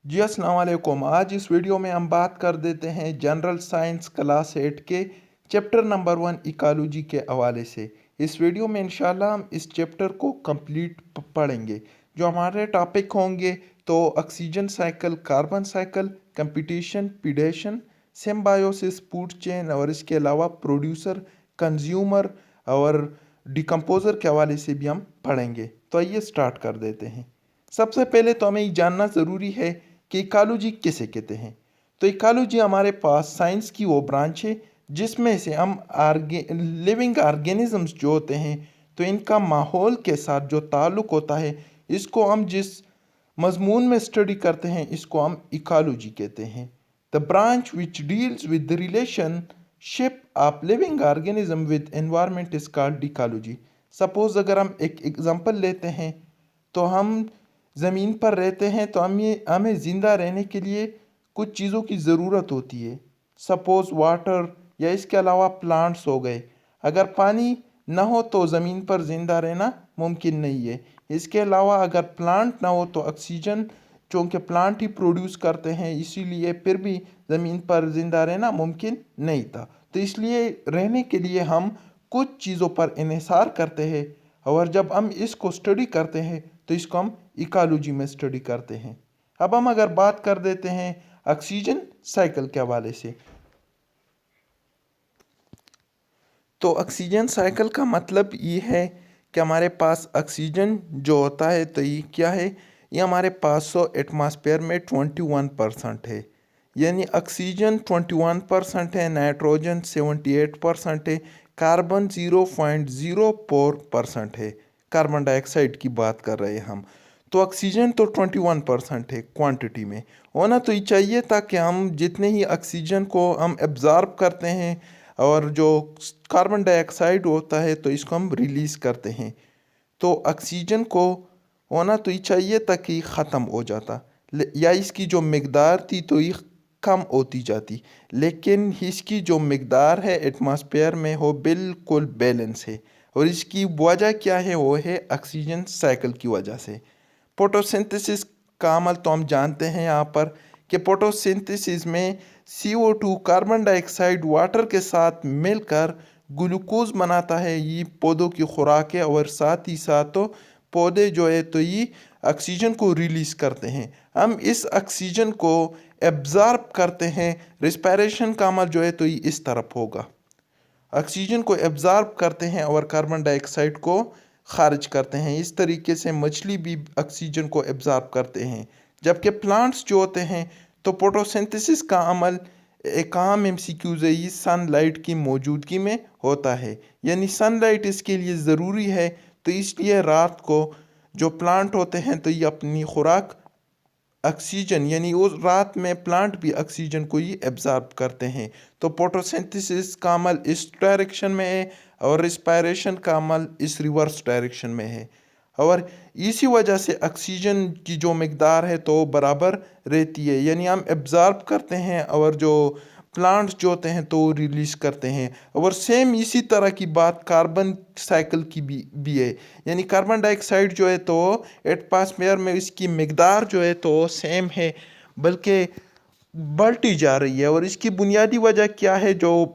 जी अस्सलाम वालेकुम। आज इस वीडियो में हम बात कर देते हैं जनरल साइंस क्लास 8 के चैप्टर नंबर 1 इकोलॉजी के हवाले से। इस वीडियो में इंशाल्लाह हम इस चैप्टर को कंप्लीट पढ़ेंगे। जो हमारे टॉपिक होंगे तो oxygen cycle, carbon cycle, competition, predation, symbiosis, food chain और इसके अलावा प्रोड्यूसर, कंज्यूमर और डिकम्पोजर के हवाले से भी हम पढ़ेंगे। तो आइए स्टार्ट कर देते हैं। सबसे पहले तो हमें ये जानना ज़रूरी है कि इकोलॉजी किसे कहते हैं। तो इकोलॉजी हमारे पास साइंस की वो ब्रांच है जिसमें से हम लिविंग ऑर्गेनिजम्स जो होते हैं तो इनका माहौल के साथ जो ताल्लुक़ होता है, इसको हम जिस मजमून में स्टडी करते हैं इसको हम इकोलॉजी कहते हैं। The branch which deals with the relationship of living organism with environment is called ecology. Suppose अगर हम एक एग्जांपल लेते हैं तो हम ज़मीन पर रहते हैं तो हमें ज़िंदा रहने के लिए कुछ चीज़ों की ज़रूरत होती है। सपोज़ वाटर या इसके अलावा प्लांट्स हो गए। अगर पानी ना हो तो ज़मीन पर ज़िंदा रहना मुमकिन नहीं है। इसके अलावा अगर प्लांट ना हो तो ऑक्सीजन चूँकि प्लांट ही प्रोड्यूस करते हैं, इसीलिए फिर भी ज़मीन पर ज़िंदा रहना मुमकिन नहीं था। तो इसलिए रहने के लिए हम कुछ चीज़ों पर इन्हिसार करते हैं और जब हम इसको स्टडी करते हैं तो इसको हम इकोलॉजी में स्टडी करते हैं। अब हम अगर बात कर देते हैं ऑक्सीजन साइकिल के हवाले से, तो ऑक्सीजन साइकिल का मतलब ये है कि हमारे पास ऑक्सीजन जो होता है तो ये क्या है, ये हमारे पास एटमॉस्फेयर में 21% है। यानी ऑक्सीजन 21% है, नाइट्रोजन 78% है, कार्बन 0.04% है। कार्बन डाइऑक्साइड की बात कर रहे हैं हम। तो ऑक्सीजन तो 21% है क्वांटिटी में। होना तो ये चाहिए ताकि हम जितने ही ऑक्सीजन को हम एब्ज़ॉर्ब करते हैं और जो कार्बन डाइऑक्साइड होता है तो इसको हम रिलीज़ करते हैं। तो ऑक्सीजन को होना तो ये चाहिए ताकि ख़त्म हो जाता या इसकी जो मिकदार थी तो ये कम होती जाती, लेकिन इसकी जो मिकदार है एटमॉस्फेयर में वो बिल्कुल बैलेंस है। और इसकी वजह क्या है, वो है ऑक्सीजन साइकिल की वजह से। फोटोसिंथेसिस का अमल तो हम जानते हैं यहाँ पर कि फोटोसिंथेसिस में CO2 कार्बन डाइऑक्साइड वाटर के साथ मिलकर ग्लूकोज बनाता है। ये पौधों की खुराक है और साथ ही साथ तो पौधे जो है तो ये ऑक्सीजन को रिलीज़ करते हैं। हम इस ऑक्सीजन को एब्ज़ॉर्ब करते हैं। रिस्पायरेशन का अमल जो है तो ये इस तरफ होगा, ऑक्सीजन को एब्ज़ॉर्ब करते हैं और कार्बन डाइऑक्साइड को खारिज करते हैं। इस तरीके से मछली भी ऑक्सीजन को एब्ज़ॉर्ब करते हैं। जबकि प्लांट्स जो होते हैं तो फोटोसिंथेसिस का अमल एक अहम MCQ है, ये सनलाइट की मौजूदगी में होता है। यानी सनलाइट इसके लिए ज़रूरी है, तो इसलिए रात को जो प्लांट होते हैं तो ये अपनी खुराक ऑक्सीजन यानी उस रात में प्लांट भी ऑक्सीजन को ही एब्ज़ॉर्ब करते हैं। तो फोटोसिंथेसिस का अमल इस डायरेक्शन में है और रिस्पायरेशन का अमल इस रिवर्स डायरेक्शन में है। और इसी वजह से ऑक्सीजन की जो मिकदार है तो बराबर रहती है। यानी हम एब्ज़ॉर्ब करते हैं और जो प्लांट्स जो होते हैं तो रिलीज़ करते हैं। और सेम इसी तरह की बात कार्बन साइकिल की भी है। यानी कार्बन डाइऑक्साइड जो है तो एटमॉस्फेयर में इसकी मिकदार जो है तो सेम है, बल्कि बढ़ती जा रही है। और इसकी बुनियादी वजह क्या है, जो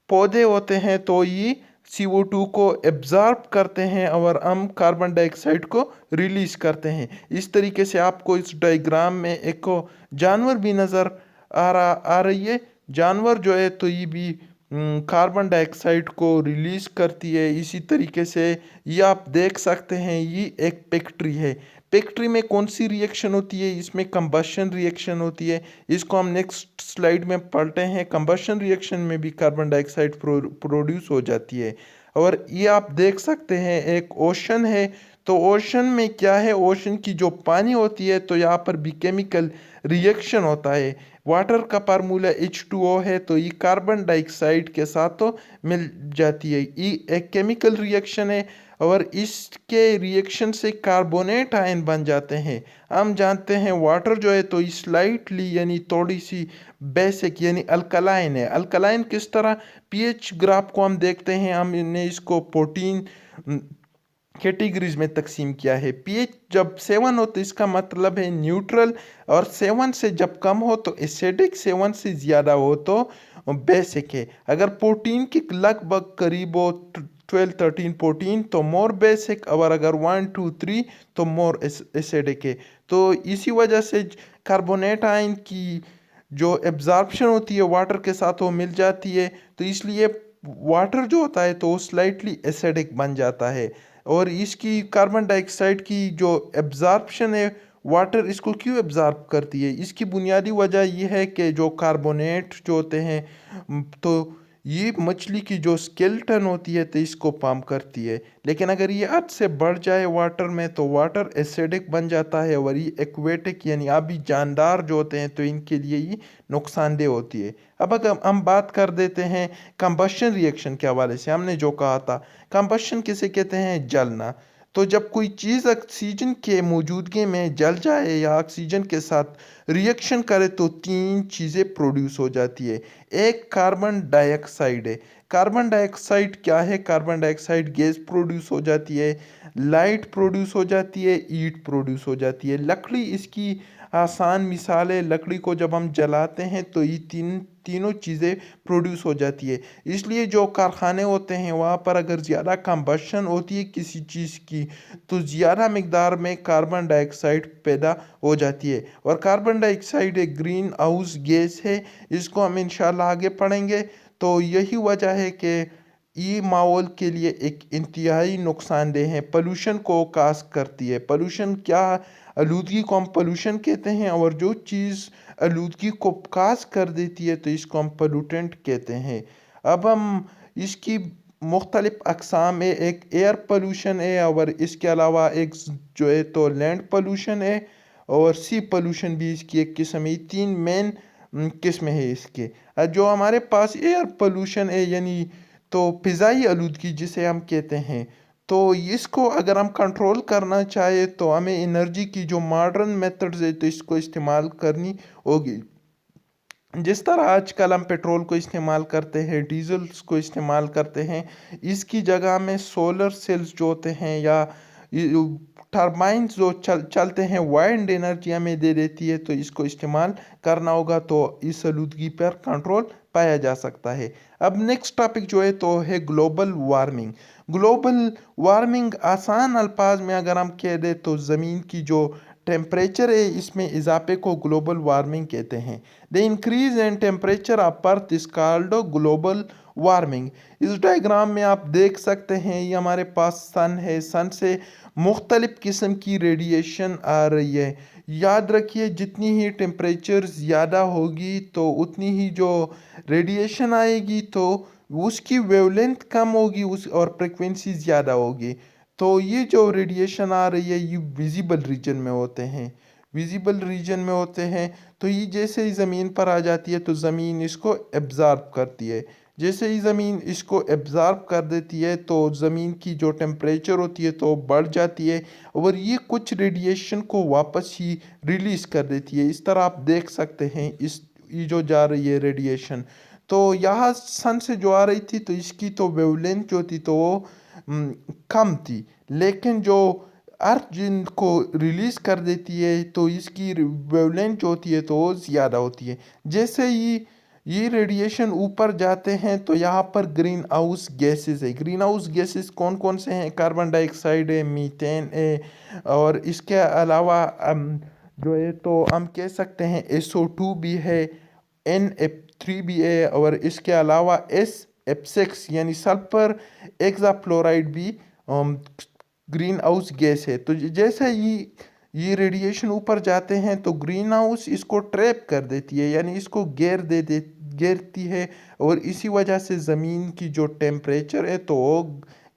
पौधे होते हैं तो ये CO2 को एब्ज़ॉर्ब करते हैं और हम कार्बन डाइऑक्साइड को रिलीज़ करते हैं। इस तरीके से आपको इस डायग्राम में एक जानवर भी नज़र आ रही है। जानवर जो है तो ये भी कार्बन डाइऑक्साइड को रिलीज़ करती है। इसी तरीके से ये आप देख सकते हैं, ये एक फैक्ट्री है। फैक्ट्री में कौन सी रिएक्शन होती है, इसमें कंबशन रिएक्शन होती है। इसको हम नेक्स्ट स्लाइड में पढ़ते हैं। कंबशन रिएक्शन में भी कार्बन डाइऑक्साइड प्रोड्यूस हो जाती है। और ये आप देख सकते हैं एक ओशन है। तो ओशन में क्या है, ओशन की जो पानी होती है तो यहाँ पर भी केमिकल रिएक्शन होता है। वाटर का फार्मूला H2O है, तो ये कार्बन डाइऑक्साइड के साथ तो मिल जाती है। ये एक केमिकल रिएक्शन है और इसके रिएक्शन से कार्बोनेट आयन बन जाते हैं। हम जानते हैं वाटर जो है तो स्लाइटली यानी थोड़ी सी बेसिक यानी अल्कलाइन है। अल्कलाइन किस तरह, pH ग्राफ को हम देखते हैं, हमने इसको 14 कैटेगरीज में तकसीम किया है। पीएच जब 7 हो तो इसका मतलब है न्यूट्रल, और 7 से जब कम हो तो एसिडिक, 7 से ज़्यादा हो तो बेसिक है। अगर 14 के लगभग करीब हो 12, 13, 14 तो मोर बेसिक, और अगर 1, 2, 3 तो मोर एसिडिक है। तो इसी वजह से कार्बोनेट आयन की जो एब्जॉर्प्शन होती है वाटर के साथ वो मिल जाती है, तो इसलिए वाटर जो होता है तो वो स्लाइटली एसिडिक बन जाता है। और इसकी कार्बन डाइऑक्साइड की जो एब्जॉर्प्शन है, वाटर इसको क्यों एब्जॉर्ब करती है, इसकी बुनियादी वजह यह है कि जो कार्बोनेट जो होते हैं तो ये मछली की जो स्केलेटन होती है तो इसको पम्प करती है। लेकिन अगर ये हद से बढ़ जाए वाटर में तो वाटर एसिडिक बन जाता है, और ये एक्वेटिक यानी आबी जानदार जो होते हैं तो इनके लिए ये नुकसानदेह होती है। अब अगर हम बात कर देते हैं कंबशन रिएक्शन के हवाले से, हमने जो कहा था कंबशन किसे कहते हैं, जलना। तो जब कोई चीज़ ऑक्सीजन के मौजूदगी में जल जाए या ऑक्सीजन के साथ रिएक्शन करे तो 3 चीज़ें प्रोड्यूस हो जाती है। एक कार्बन डाइऑक्साइड है। कार्बन डाइऑक्साइड क्या है, कार्बन डाइऑक्साइड गैस प्रोड्यूस हो जाती है, लाइट प्रोड्यूस हो जाती है, हीट प्रोड्यूस हो जाती है। लकड़ी इसकी आसान मिसाल है, लकड़ी को जब हम जलाते हैं तो ये तीनों चीज़ें प्रोड्यूस हो जाती है। इसलिए जो कारखाने होते हैं वहाँ पर अगर ज़्यादा कंबशन होती है किसी चीज़ की तो ज़्यादा मिकदार में कार्बन डाइऑक्साइड पैदा हो जाती है। और कार्बन डाइऑक्साइड एक ग्रीन हाउस गैस है, इसको हम इंशाल्लाह आगे पढ़ेंगे। तो यही वजह है कि ये माहौल के लिए एक इंतहाई नुकसानदेह है, पोल्यूशन को काज करती है। पोल्यूशन क्या, आलूदगी को हम पोल्यूशन कहते हैं, और जो चीज़ आलूदगी को काज कर देती है तो इसको हम पोल्यूटेंट कहते हैं। अब हम इसकी मुख्तलिफ अक़साम है, एक एयर पोल्यूशन है, और इसके अलावा एक जो है तो लैंड पोल्यूशन है, और सी पोल्यूशन भी इसकी एक किस्म है। 3 मेन किस्म है इसके। जो हमारे पास एयर पोल्यूशन है यानी तो फ़िज़ाई आलूदगी जिसे हम कहते हैं, तो इसको अगर हम कंट्रोल करना चाहे तो हमें एनर्जी की जो मॉडर्न मेथड्स है तो इसको इस्तेमाल करनी होगी। जिस तरह आजकल हम पेट्रोल को इस्तेमाल करते हैं, डीजल्स को इस्तेमाल करते हैं, इसकी जगह में सोलर सेल्स जो होते हैं या टरबाइन्स जो चलते हैं, वाइंड एनर्जी हमें दे देती है, तो इसको इस्तेमाल करना होगा तो इस आलूदगी पर कंट्रोल पाया जा सकता है। अब नेक्स्ट टॉपिक जो है तो है ग्लोबल वार्मिंग। ग्लोबल वार्मिंग आसान अल्फाज में अगर हम कह दें तो ज़मीन की जो टेम्परेचर है इसमें इजाफे को ग्लोबल वार्मिंग कहते हैं। The increase in temperature of earth is called global warming. इस डायग्राम में आप देख सकते हैं ये हमारे पास सन है, सन से मुख्तलिफ़ किस्म की रेडिएशन आ रही है। याद रखिए जितनी ही टेम्परेचर ज़्यादा होगी तो उतनी ही जो रेडिएशन आएगी तो उसकी वेवलेंथ कम होगी उस और फ्रिक्वेंसी ज़्यादा होगी। तो ये जो रेडिएशन आ रही है ये विजिबल रीजन में होते हैं, विजिबल रीजन में होते हैं। तो ये जैसे ही ज़मीन पर आ जाती है तो ज़मीन इसको एब्ज़ॉर्ब करती है। जैसे ही ज़मीन इसको एब्ज़ॉर्ब कर देती है तो ज़मीन की जो टेम्परेचर होती है तो बढ़ जाती है, और ये कुछ रेडिएशन को वापस ही रिलीज़ कर देती है। इस तरह आप देख सकते हैं इस ये जो जा रही है रेडिएशन, तो यहाँ सन से जो आ रही थी तो इसकी तो वेवलेंथ जो थी तो वो कम थी, लेकिन जो अर्थ जिनको रिलीज़ कर देती है तो इसकी वेवलेंथ जो होती है तो वो ज़्यादा होती है। जैसे ही ये रेडिएशन ऊपर जाते हैं तो यहाँ पर ग्रीन हाउस गैसेस है। ग्रीन हाउस गैसेस कौन कौन से हैं, कार्बन डाइऑक्साइड है, मीथेन है, और इसके अलावा जो है तो हम कह सकते हैं SO2 भी है, NF3 भी है, और इसके अलावा SF6 यानी सल्फर एक्साफ्लोराइड भी ग्रीन हाउस गैस है। तो जैसे ये रेडिएशन ऊपर जाते हैं तो ग्रीन हाउस इसको ट्रैप कर देती है यानी इसको घेरती है, और इसी वजह से ज़मीन की जो टेम्परेचर है तो वो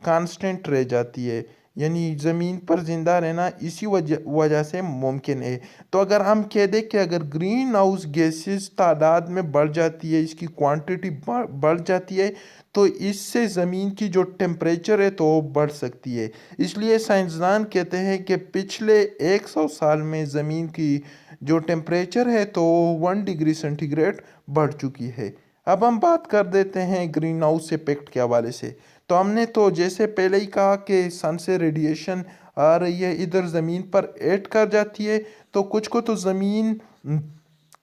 कांस्टेंट रह जाती है, यानी ज़मीन पर ज़िंदा रहना इसी वजह से मुमकिन है। तो अगर हम कह दें कि अगर ग्रीन हाउस गैसेस तादाद में बढ़ जाती है, इसकी क्वांटिटी बढ़ जाती है, तो इससे ज़मीन की जो टेम्परेचर है तो वो बढ़ सकती है। इसलिए साइंसदान कहते हैं कि पिछले 100 साल में ज़मीन की जो टेम्परेचर है तो 1 डिग्री सेंटीग्रेड बढ़ चुकी है। अब हम बात कर देते हैं ग्रीन हाउस इफेक्ट के हवाले से। तो हमने तो जैसे पहले ही कहा कि सन से रेडिएशन आ रही है, इधर ज़मीन पर ऐड कर जाती है, तो कुछ को तो ज़मीन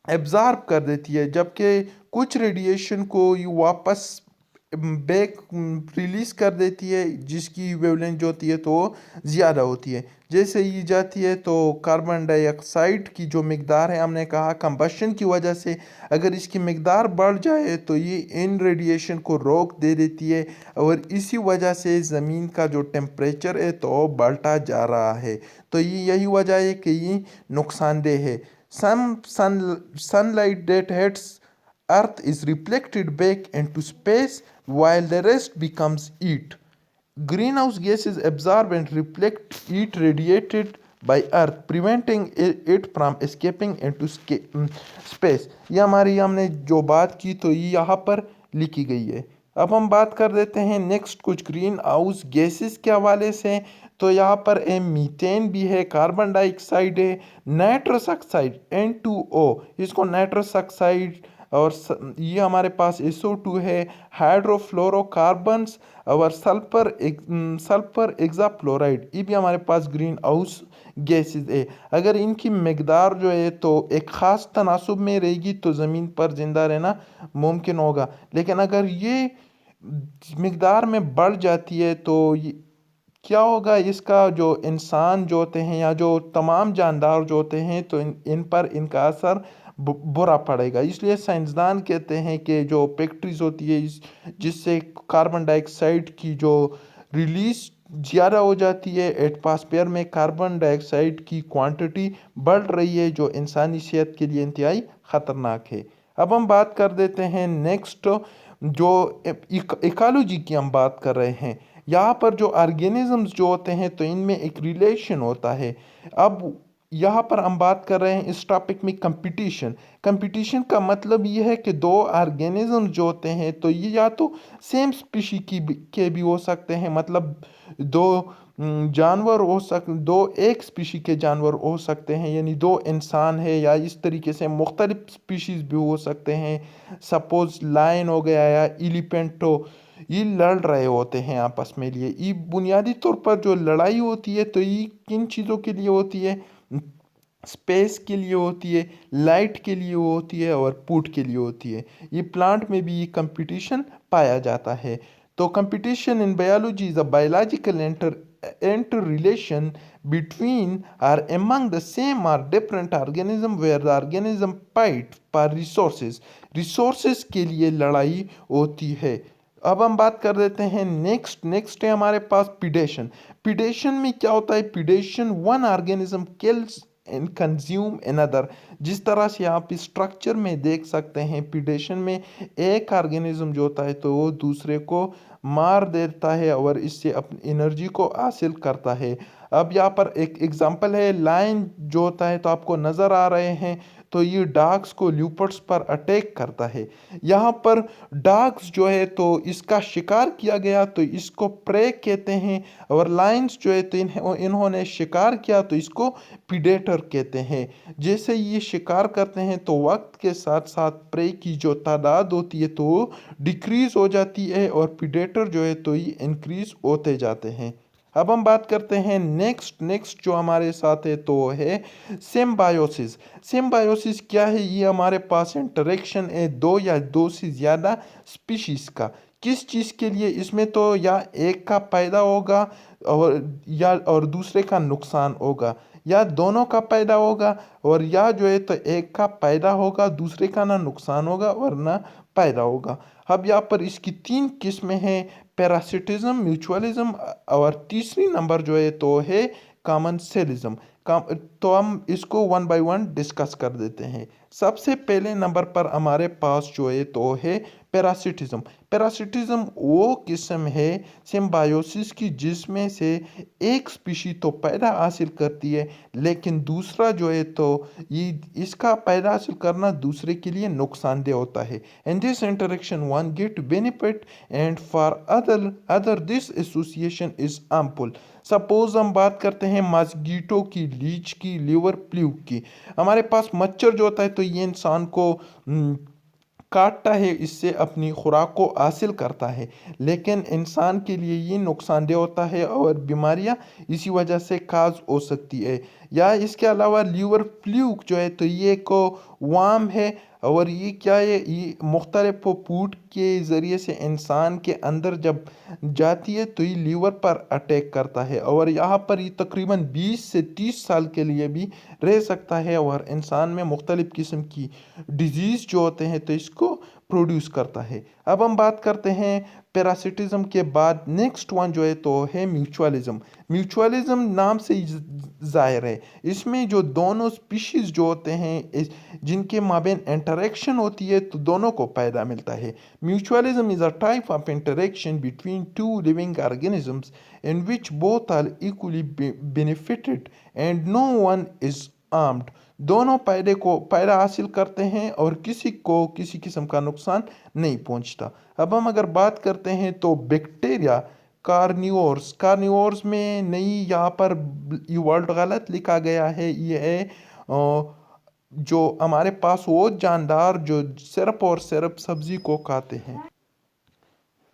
एब्ज़ॉर्ब कर देती है, जबकि कुछ रेडिएशन को ये वापस बैक रिलीज़ कर देती है, जिसकी वेवलेंथ जो होती है तो ज़्यादा होती है। जैसे ये जाती है तो कार्बन डाइऑक्साइड की जो मिकदार है, हमने कहा कंबशन की वजह से अगर इसकी मिकदार बढ़ जाए तो ये इन रेडिएशन को रोक दे देती है, और इसी वजह से ज़मीन का जो टेम्परेचर है तो बढ़ता जा रहा है। तो ये यही वजह है कि ये नुकसानदेह है। Sunlight that hits Earth is reflected back into space while the rest becomes heat. Greenhouse gases absorb and reflect heat radiated by Earth, preventing it from escaping into space. ये हमारी हमने जो बात की तो ये यहाँ पर लिखी गई है। अब हम बात कर देते हैं नेक्स्ट कुछ ग्रीन हाउस गैसेस के हवाले से। तो यहाँ पर मीथेन भी है, कार्बन डाइऑक्साइड है, नाइट्रस ऑक्साइड N2O, इसको नाइट्रस ऑक्साइड, और ये हमारे पास SO2 है, हाइड्रोफ्लोरोकार्बन्स और सल्फर एक्साफ्लोराइड, ये भी हमारे पास ग्रीन हाउस गैसेस है। अगर इनकी मकदार जो है तो एक ख़ास तनासुब में रहेगी तो ज़मीन पर ज़िंदा रहना मुमकिन होगा, लेकिन अगर ये मकदार में बढ़ जाती है तो क्या होगा, इसका जो इंसान जो होते हैं या जो तमाम जानदार जो होते हैं तो इन पर इनका असर बुरा पड़ेगा। इसलिए साइंसदान कहते हैं कि जो फैक्ट्रीज होती है जिससे कार्बन डाइऑक्साइड की जो रिलीज ज़्यादा हो जाती है, एटमॉस्फेयर में कार्बन डाइऑक्साइड की क्वांटिटी बढ़ रही है, जो इंसानी सेहत के लिए इंतहाई ख़तरनाक है। अब हम बात कर देते हैं नेक्स्ट, जो इकोलॉजी की हम बात कर रहे हैं। यहाँ पर जो ऑर्गेनिजम्स जो होते हैं तो इनमें एक रिलेशन होता है। अब यहाँ पर हम बात कर रहे हैं इस टॉपिक में कंपटीशन। कंपटीशन का मतलब ये है कि दो ऑर्गेनिज्म जो होते हैं तो ये या तो सेम स्पीशी के भी हो सकते हैं, मतलब दो जानवर दो एक स्पीशी के जानवर हो सकते हैं, यानी दो इंसान है, या इस तरीके से मुख्तलिफ स्पीशीज़ भी हो सकते हैं। सपोज लायन हो गया या एलिफेंट हो, ये लड़ रहे होते हैं आपस में लिए। ये बुनियादी तौर पर जो लड़ाई होती है तो ये किन चीज़ों के लिए होती है? स्पेस के लिए होती है, लाइट के लिए होती है और फूड के लिए होती है। ये प्लांट में भी ये कंपटीशन पाया जाता है। तो competition in biology is a biological inter relation between or among the same or different organism where the organism fight for resources के लिए लड़ाई होती है। अब हम बात कर देते हैं नेक्स्ट है हमारे पास पिडेशन। पिडेशन में क्या होता है? Predation one organism kills and consume another. जिस तरह से आप इस स्ट्रक्चर में देख सकते हैं, पिडेशन में एक ऑर्गेनिज्म जो होता है तो वो दूसरे को मार देता है और इससे अपनी एनर्जी को हासिल करता है। अब यहाँ पर एक एग्जांपल है, लायन जो होता है तो आपको नज़र आ रहे हैं, तो ये डॉग्स को ल्यूपर्ड्स पर अटैक करता है। यहाँ पर डॉग्स जो है तो इसका शिकार किया गया तो इसको प्रे कहते हैं, और लायंस जो है तो इन्होंने शिकार किया तो इसको प्रीडेटर कहते हैं। जैसे ये शिकार करते हैं तो वक्त के साथ साथ प्रे की जो तादाद होती है तो डिक्रीज हो जाती है, और प्रीडेटर जो है तो ये इंक्रीज होते जाते हैं। अब हम बात करते हैं नेक्स्ट जो हमारे साथ है तो है सिम्बायोसिस। सिम्बायोसिस क्या है? ये हमारे पास इंटरेक्शन है दो या दो से ज़्यादा स्पीशीज़ का। किस चीज़ के लिए? इसमें तो या एक का पैदा होगा और दूसरे का नुकसान होगा, या दोनों का पैदा होगा, और या जो है तो एक का पैदा होगा दूसरे का ना नुकसान होगा और ना पैदा होगा। अब यहाँ पर इसकी तीन किस्में हैं, पैरासिटिज्म, म्यूचुअलिज्म, और तीसरी नंबर जो है तो है कॉमन सेलिज्म। तो हम इसको वन बाय वन डिस्कस कर देते हैं। सबसे पहले नंबर पर हमारे पास जो है तो है पैरासिटिज्म। पैरासिटिज्म वो किस्म है सिम्बायोसिस की जिसमें से एक स्पीशी तो पैदा हासिल करती है, लेकिन दूसरा जो है तो ये इसका पैदा हासिल करना दूसरे के लिए नुकसानदेह होता है। In this interaction one get benefit and for other this association is harmful. Suppose हम बात करते हैं मस्कीटो की, लीच की, लिवर फ्लू की। हमारे पास मच्छर जो होता है तो ये इंसान को کاٹتا ہے، اس سے اپنی خوراک کو حاصل کرتا ہے، لیکن انسان کے لیے یہ نقصان دہ ہوتا ہے اور بیماریاں اسی وجہ سے کاز ہو سکتی ہے۔ یا اس کے علاوہ لیور فلیوک جو ہے تو یہ ایک وام ہے، اور یہ کیا ہے، یہ مختلف فوڈ کے ذریعے سے انسان کے اندر جب جاتی ہے تو یہ لیور پر اٹیک کرتا ہے، اور یہاں پر یہ تقریباً 20 سے 30 سال کے لیے بھی رہ سکتا ہے، اور انسان میں مختلف قسم کی ڈیزیز جو ہوتے ہیں تو اس کو پروڈیوس کرتا ہے۔ اب ہم بات کرتے ہیں پیراسٹزم کے بعد نیکسٹ ون جو ہے تو ہے میوچوالزم۔ میوچوالزم نام سے ہی ظاہر ہے، اس میں جو دونوں اسپیشیز جو ہوتے ہیں جن کے مابین انٹریکشن ہوتی ہے تو دونوں کو فائدہ ملتا ہے۔ Mutualism is a type of interaction between two living organisms in which both are equally benefited and no one is harmed۔ دونوں فائدہ حاصل کرتے ہیں اور کسی کو کسی قسم کا نقصان نہیں پہنچتا۔ اب ہم اگر بات کرتے ہیں تو بیکٹیریا کارنیورس میں نہیں، یہاں پر یہ ورڈ غلط لکھا گیا ہے، یہ ہے جو ہمارے پاس وہ جاندار جو صرف اور صرف سبزی کو کھاتے ہیں،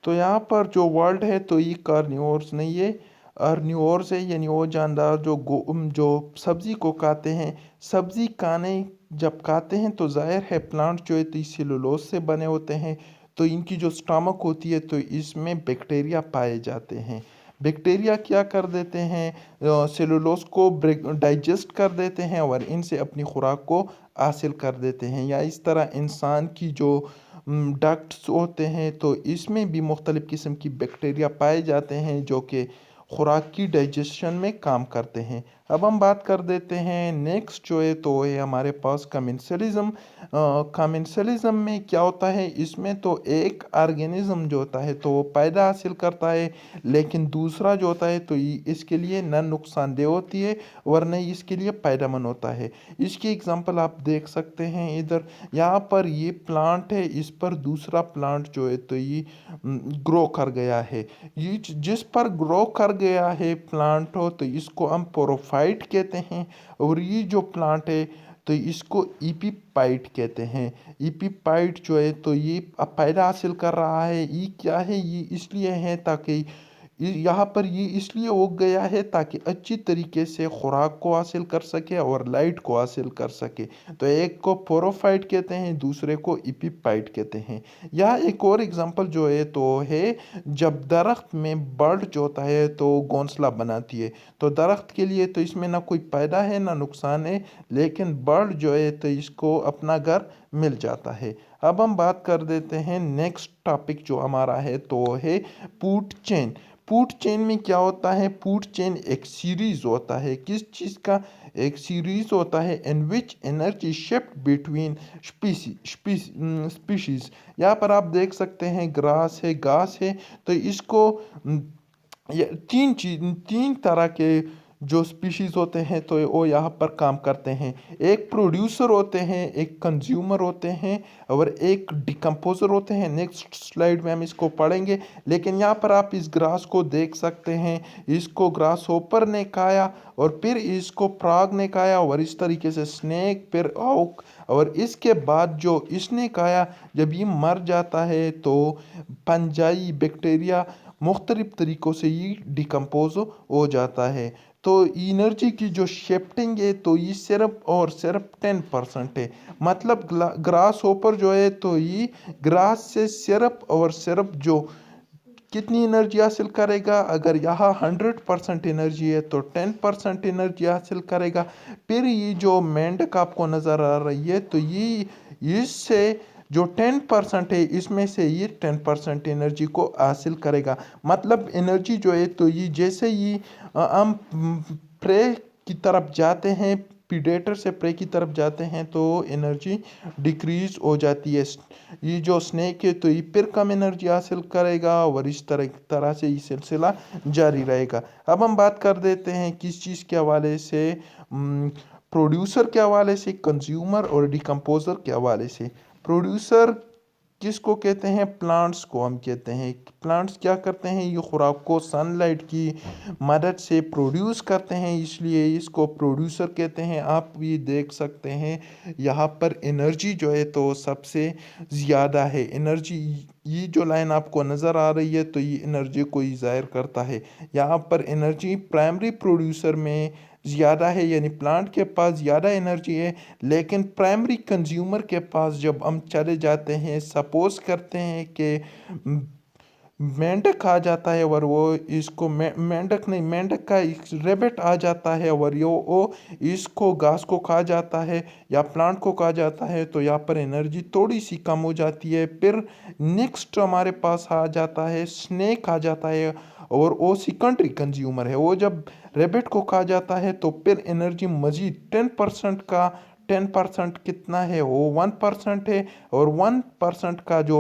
تو یہاں پر جو ورڈ ہے تو یہ کارنیورس نہیں ہے، ارنیورس ہے، یعنی وہ جاندار جو سبزی کو کھاتے ہیں۔ سبزی جب کھاتے ہیں تو ظاہر ہے پلانٹ جو ہے تو سیلولوز سے بنے ہوتے ہیں، تو ان کی جو سٹامک ہوتی ہے تو اس میں بیکٹیریا پائے جاتے ہیں۔ بیکٹیریا کیا کر دیتے ہیں، سیلولوز کو ڈائجسٹ کر دیتے ہیں اور ان سے اپنی خوراک کو حاصل کر دیتے ہیں۔ یا اس طرح انسان کی جو ڈکٹس ہوتے ہیں تو اس میں بھی مختلف قسم کی بیکٹیریا پائے جاتے ہیں جو کہ خوراک کی ڈائجیشن میں کام کرتے ہیں۔ اب ہم بات کر دیتے ہیں نیکسٹ جو ہے تو ہے ہمارے پاس کمنسلزم۔ کمنسلزم میں کیا ہوتا ہے، اس میں تو ایک آرگینزم جو ہوتا ہے تو وہ فائدہ حاصل کرتا ہے، لیکن دوسرا جو ہوتا ہے تو یہ اس کے لیے نہ نقصان دہ ہوتی ہے اور نہ اس کے لیے فائدہ مند ہوتا ہے۔ اس کی اگزامپل آپ دیکھ سکتے ہیں ادھر، یہاں پر یہ پلانٹ ہے، اس پر دوسرا پلانٹ جو ہے تو یہ گرو کر گیا ہے، یہ جس پر گرو کر گیا ہے پلانٹ ہو تو اس کو ہم پوروفائٹ کہتے ہیں، اور یہ جو پلانٹ ہے تو اس کو ایپی پائٹ کہتے ہیں۔ ایپی پائٹ جو ہے تو یہ فائدہ حاصل کر رہا ہے، یہ کیا ہے، یہ اس لیے ہے تاکہ یہاں پر یہ اس لیے اگ گیا ہے تاکہ اچھی طریقے سے خوراک کو حاصل کر سکے اور لائٹ کو حاصل کر سکے، تو ایک کو پوروفائٹ کہتے ہیں، دوسرے کو ایپی پائٹ کہتے ہیں۔ یہاں ایک اور اگزامپل جو ہے تو ہے جب درخت میں برڈ جو ہوتا ہے تو گھونسلہ بناتی ہے، تو درخت کے لیے تو اس میں نہ کوئی فائدہ ہے نہ نقصان ہے، لیکن برڈ جو ہے تو اس کو اپنا گھر مل جاتا ہے۔ اب ہم بات کر دیتے ہیں نیکسٹ ٹاپک جو ہمارا ہے تو ہے فوڈ چین۔ فوڈ چین میں کیا ہوتا ہے، فوڈ چین ایک سیریز ہوتا ہے، کس چیز کا، ایک سیریز ہوتا ہے ان وچ انرجی شفٹ بٹوین اسپیشیز۔ یہاں پر آپ دیکھ سکتے ہیں گھاس ہے تو اس کو تین طرح کے جو سپیشیز ہوتے ہیں تو وہ یہاں پر کام کرتے ہیں، ایک پروڈیوسر ہوتے ہیں، ایک کنزیومر ہوتے ہیں، اور ایک ڈیکمپوزر ہوتے ہیں۔ نیکسٹ سلائیڈ میں ہم اس کو پڑھیں گے، لیکن یہاں پر آپ اس گراس کو دیکھ سکتے ہیں، اس کو گراس ہوپر نے کھایا اور پھر اس کو فراگ نے کھایا، اور اس طریقے سے سنیک، پھر اوک، اور اس کے بعد جو اس نے کھایا جب یہ مر جاتا ہے تو فنجائی بیکٹیریا مختلف طریقوں سے یہ ڈیکمپوز ہو جاتا ہے۔ تو انرجی کی جو شفٹنگ ہے تو یہ صرف اور صرف 10% ہے، مطلب گراس ہوپر جو ہے تو یہ گراس سے صرف اور صرف جو کتنی انرجی حاصل کرے گا، اگر یہاں 100% انرجی ہے تو 10% انرجی حاصل کرے گا۔ پھر یہ جو مینڈک آپ کو نظر آ رہی ہے تو یہ اس سے جو 10% ہے اس میں سے یہ 10% انرجی کو حاصل کرے گا، مطلب انرجی جو ہے تو یہ جیسے ہی ہم پرے کی طرف جاتے ہیں، پریڈیٹر سے پرے کی طرف جاتے ہیں تو انرجی ڈیکریز ہو جاتی ہے۔ یہ جو سنیک ہے تو یہ پھر کم انرجی حاصل کرے گا اور اس طرح سے یہ سلسلہ جاری رہے گا۔ اب ہم بات کر دیتے ہیں کس چیز کے حوالے سے، پروڈیوسر کے حوالے سے، کنزیومر اور ڈیکمپوزر کے حوالے سے۔ پروڈیوسر किस को कहते हैं, प्लांट्स को हम कहते हैं। प्लांट्स क्या करते हैं, ये खुराक को सनलाइट की मदद से प्रोड्यूस करते हैं, इसलिए इसको प्रोड्यूसर कहते हैं। आप ये देख सकते हैं यहाँ पर एनर्जी जो है तो सबसे ज़्यादा है। एनर्जी, ये जो लाइन आपको नज़र आ रही है तो ये एनर्जी को ही ज़ाहिर करता है। यहाँ पर एनर्जी प्राइमरी प्रोड्यूसर में ज़्यादा है, यानी प्लांट के पास ज़्यादा एनर्जी है, लेकिन प्राइमरी कंज्यूमर के पास जब हम चले जाते हैं, सपोज करते हैं कि मेंढक आ जाता है और वो इसको मेंढक नहीं, मेंढक का एक रेबिट आ जाता है और यो वो इसको घास को खा जाता है या प्लांट को खा जाता है, तो यहाँ पर एनर्जी थोड़ी सी कम हो जाती है। फिर नेक्स्ट हमारे पास आ जाता है स्नेक आ जाता है और वो सेकेंडरी कंज्यूमर है। वो जब रेबिट को खा जाता है तो फिर एनर्जी मजीद 10% का, 10% कितना है, वो 1% है, और 1% का जो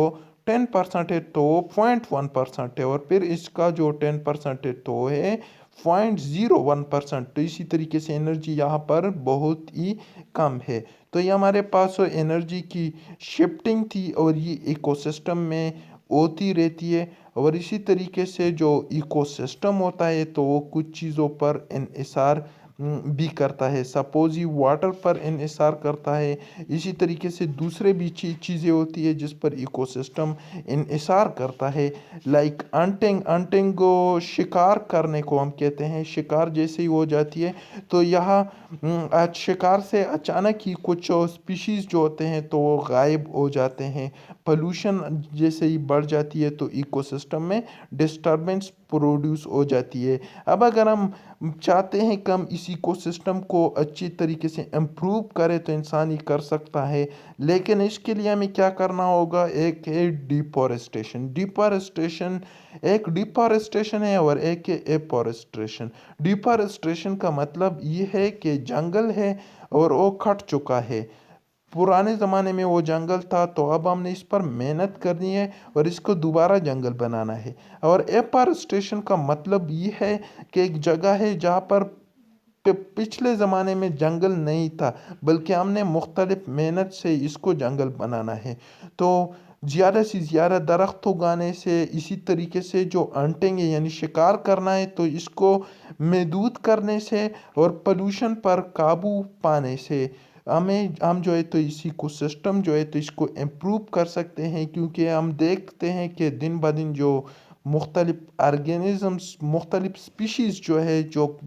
10% है तो 0.1% है, और फिर इसका जो 10% है तो है 0.01%। तो इसी तरीके से एनर्जी यहाँ पर बहुत ही कम है। तो ये हमारे पास एनर्जी की शिफ्टिंग थी और ये इकोसिस्टम में होती रहती है। और इसी तरीके से जो इकोसिस्टम होता है तो वो कुछ चीज़ों पर इन्हिसार भी करता है। सपोज ही वाटर पर इन्हिसार करता है, इसी तरीके से दूसरे भी चीज़ें होती है जिस पर इकोसिस्टम इन्हिसार करता है। लाइक अंटिंग, अंटिंग को शिकार करने को हम कहते हैं। शिकार जैसे ही हो जाती है तो यहाँ आज शिकार से अचानक ही कुछ स्पीशीज़ जो होते हैं तो वो गायब हो जाते हैं। पोल्यूशन जैसे ही बढ़ जाती है तो इकोसिस्टम में डिस्टरबेंस प्रोड्यूस हो जाती है। अब अगर हम चाहते हैं कि हम इस इकोसिस्टम को अच्छी तरीके से इम्प्रूव करें तो इंसान ही कर सकता है, लेकिन इसके लिए हमें क्या करना होगा, एक है डिफॉरेस्टेशन। डिफॉरेस्टेशन, एक डिफॉरेस्टेशन है और एक है एफॉरेस्टेशन। डिफॉरेस्टेशन का मतलब ये है कि जंगल है और वो कट चुका है। पुराने ज़माने में वो जंगल था तो अब हमने इस पर मेहनत करनी है और इसको दोबारा जंगल बनाना है। और एफॉरेस्टेशन का मतलब ये है कि एक जगह है जहाँ पर पिछले ज़माने में जंगल नहीं था, बल्कि हमने मुख्तलिफ मेहनत से इसको जंगल बनाना है। तो ज़्यादा से ज़्यादा दरख्त उगाने से, इसी तरीके से जो हंटिंग है यानी शिकार करना है तो इसको महदूद करने से, और पोल्यूशन पर काबू पाने से हम जो है तो इसी को सिस्टम जो है तो इसको इम्प्रूव कर सकते हैं। क्योंकि हम देखते हैं कि दिन ब दिन जो मुख्तलिफ ऑर्गेनिज़म्स, मुख्तलिफ स्पीशीज़ जो है जो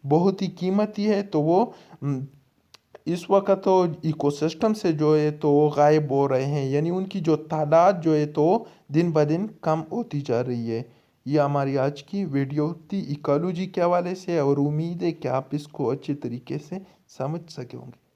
बहुत ही कीमती है तो वो इस वक्त तो इकोसिस्टम से जो है तो वो गायब हो रहे हैं, यानी उनकी जो तादाद जो है तो दिन ब दिन कम होती जा रही है। ये हमारी आज की वीडियो थी इकोलॉजी के हवाले से, और उम्मीद है कि आप इसको अच्छे तरीके से समझ सके होंगे।